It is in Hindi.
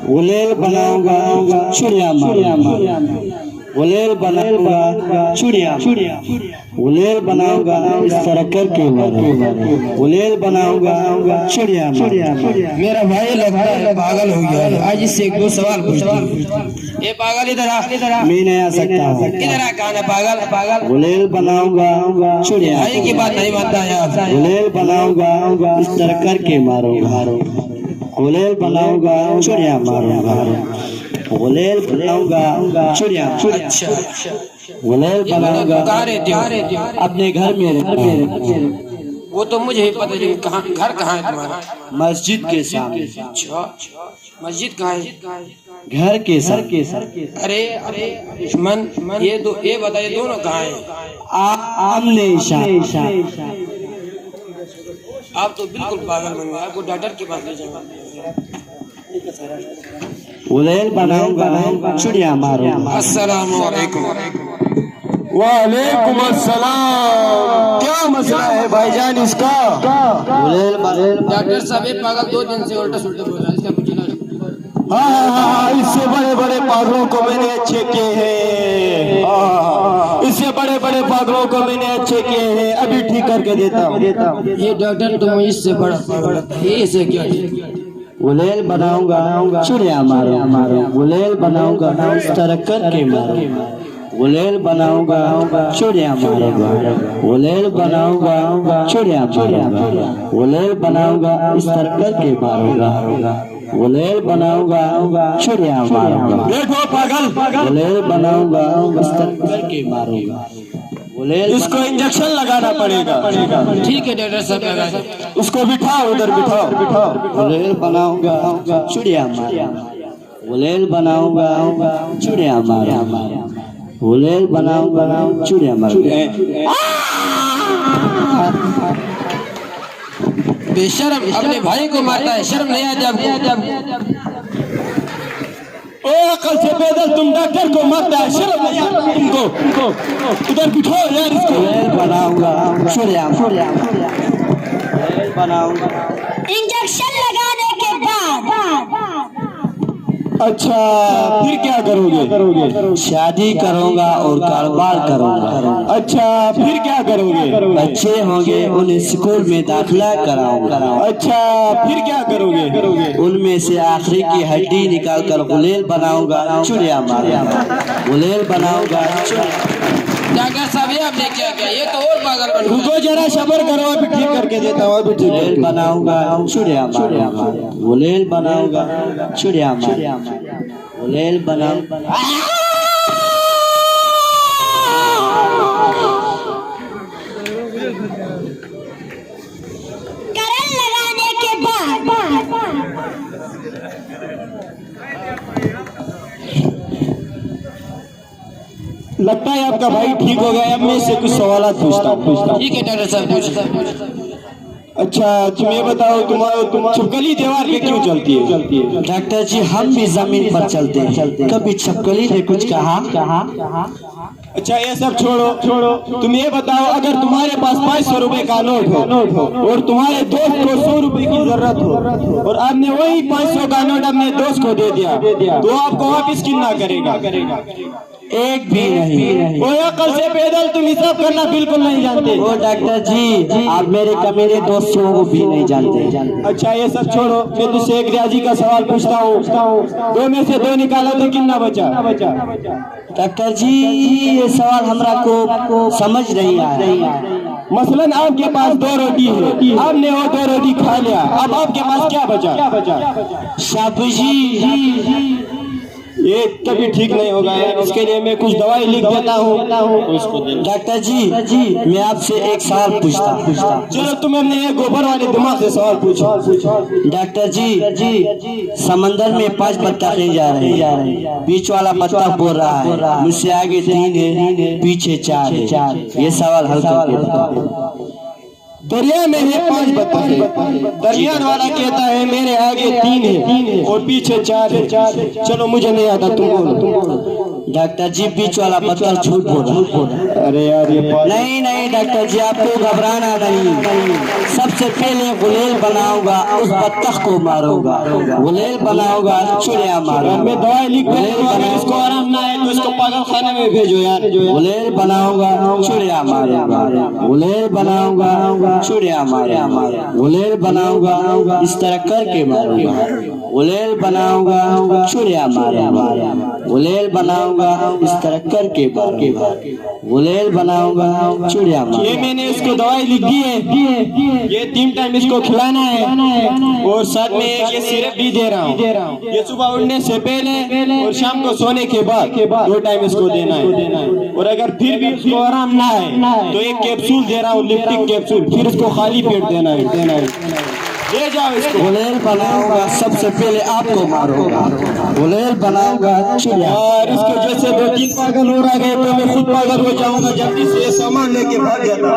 गुलेल बनाऊंगा चुड़िया गुलेल बनाऊंगा चुड़िया गुलेल बनाऊंगा इस तरह करके गुलेल बनाऊंगा चुड़िया। मेरा भाई लगता है पागल हो गया है। आज इससे एक दो सवाल पूछता हूँ। ये पागल इधर आ, मैं नहीं आ सकता। इधर आ, कहाँ है पागल? गुलेल बनाऊंगा चुड़िया। भाई की बात नहीं मानता यार। गुलेल बनाऊंगा इस तरह करके मारूंगा। गुलेल बनाऊंगा चुड़िया मारूंगा। गुलेल बनाऊंगा चुड़िया। अच्छा गुलेल बनाऊंगा। कहाँ रहते हो? अपने घर में। वो तो मुझे ही पता है। कहाँ घर कहाँ है तुम्हारा? मस्जिद के सामने। अच्छा मस्जिद कहाँ है? घर के सर। अरे दुश्मन ये बताइए दोनों कहाँ है? आमने ईशा। आप तो बिल्कुल पागल बन गए। आपको डॉक्टर के पास ले जाऊंगा। गुलेल बनाऊंगा चुड़िया मारूंगा। अस्सलाम वालेकुम। वालेकुम अस्सलाम। क्या मसला है भाईजान इसका? गुलेल डॉक्टर साहब ये पागल 2 दिन से उल्टा सुल्टा बोल रहा है। इसका कुछ इलाज? हाँ, इससे बड़े बड़े पागलों को मैंने अच्छे किए हैं। इससे बड़े बड़े पागलों को मैंने अच्छे किए हैं। अभी ठीक करके देता हूँ। ये डॉक्टर तुम इससे बड़ा पागल है। इसे क्या? गुलेल बनाऊंगा चुड़िया मारूंगा। गुलेल बनाऊंगा इस तरह करके मारूंगा। गुलेल बनाऊंगा चुड़िया मारूंगा। गुलेल बनाऊंगा चुड़िया मारूंगा। गुलेल बनाऊंगा इस तरह करके मारूंगा। गुलेल बनाऊंगा चुड़िया मारूंगा। देखो पागल, गुलेल बनाऊंगा इस तरह करके मारूंगा। गुलेल इसको इंजेक्शन लगाना पड़ेगा। ठीक है डॉक्टर साहब लगा। उसको बिठाओ, उधर बिठाओ। गुलेल बनाऊंगा चुड़िया मारूंगा। गुलेल बनाऊंगा चुड़िया मारूंगा। गुलेल बनाऊंगा चुड़िया मारूंगा। बेशर्म अपने भाई को मारता है। शर्म नहीं आता आपको? ओ अकल से पैदल तुम डॉक्टर को मारता है। शर्म नहीं आता तुमको? उधर बिठाओ यार इसको। गुलेल बनाऊंगा चुड़िया। गुलेल बनाऊंगा। इंजेक्शन लगाने के बाद अच्छा फिर क्या करोगे? शादी करूंगा और कारोबार करूंगा। अच्छा फिर क्या करोगे? बच्चे होंगे उन्हें स्कूल में दाखिला कराऊंगा। अच्छा फिर क्या करोगे? उनमें से आखिरी की हड्डी निकाल कर गुलेल बनाऊंगा चुड़िया मारूंगा। गुलेल बनाऊंगा डॉक्टर साहब ये आपने क्या किया? ये तो और पागल बन गया। रुको जरा सब्र करो, अभी ठीक करके देता हूँ। अभी ठीक गुलेल बनाऊंगा चुड़िया मारूंगा। गुलेल बनाऊंगा चुड़िया मारूंगा। गुलेल बनाऊंगा। करंट लगाने के बाद लगता है आपका भाई ठीक हो गया। अब मैं इससे कुछ सवाल पूछता हूँ। ठीक है डॉक्टर साहब पूछो। अच्छा तुम ये बताओ, तुम्हारा छिपकली दीवार पे क्यों चलती है? डॉक्टर जी हम भी जमीन पर चलते हैं। कभी छिपकली ने कुछ कहा? अच्छा ये सब छोड़ो। तुम ये बताओ, अगर तुम्हारे पास 500 रुपए का नोट हो और तुम्हारे दोस्त को 100 रुपए की जरूरत हो और आपने वही 500 का नोट अपने दोस्त को दे दिया, तो आपको वापिस कितना करेगा? एक भी नहीं। वो अकल से पैदल तुम हिसाब करना बिल्कुल नहीं जानते। ओ डॉक्टर जी आप मेरे कमीने दोस्तों को भी नहीं जानते। अच्छा ये सब छोड़ो, मैं तुझसे एक रियाजी का सवाल पूछता हूँ। 2 में से 2 निकाला तो कितना बचा? डॉक्टर जी ये सवाल हमरा को समझ नहीं आया। मसलन आपके पास 2 रोटी है, आपने वो 2 रोटी खा लिया, अब आपके पास क्या बचा? शाबाशी। ये कभी ठीक नहीं होगा यार। इसके लिए मैं कुछ दवाई लिख देता हूँ, उसको दे। डॉक्टर जी मैं आपसे एक सवाल पूछता। चलो तुम अपने ये गोबर वाले दिमाग से सवाल पूछो। डॉक्टर जी समंदर में 5 बत्तखें जा रहे हैं। बीच वाला बत्तख बोल रहा है मुझसे आगे 3 है पीछे 4 है। ये सवाल हल करके बताओ। दरिया में है 5 बत्तखें। दरियान वाला कहता है मेरे आगे 3 है और पीछे 4 है। चलो मुझे नहीं आता, तुम बोलो। डॉक्टर जी बीच वाला बत्तख झूठ बोल रहा। अरे यार ये नहीं नहीं डॉक्टर जी, आपको घबराना नहीं। सबसे पहले गुलेल बनाऊंगा, उस बत्तख को मारूंगा। गुलेल बनाऊंगा, चिड़िया मारूंगा। मैं दवाई लिख दूंगा, अगर इसको आराम ना है तो इसको पागल खाने में भेजो यार। गुलेल बनाऊंगा, चिड़िया मारूंगा। गुलेल बनाऊंगा, चिड़िया मारूंगा। गुलेल बनाऊंगा, इस तरह करके मारूंगा। गुलेल बनाऊंगा, चिड़िया मारूंगा। गुलेल बनाऊंगा, इस तरह करके गुलेल बनाऊंगा, चिड़िया मारूंगा। ये मैंने इसको दवाई लिख दी है, ये 3 टाइम इसको खिलाना है और साथ में एक ये सिरप भी दे रहा हूँ। ये सुबह उठने से पहले और शाम को सोने के बाद 2 टाइम इसको देना है। और अगर फिर भी इसको आराम ना है तो एक कैप्सूल दे रहा हूँ, लिप्टिक कैप्सूल, फिर इसको खाली पेट देना है। ले जाओ इसको। गुलेल बनाऊंगा, सबसे पहले आपको मारूंगा। गुलेल बनाऊंगा, चिड़िया। और इसके जैसे 2-3 पागल हो गए तो मैं खुद पागल हो जाऊंगा। जल्दी से सामान लेके भाग जाता।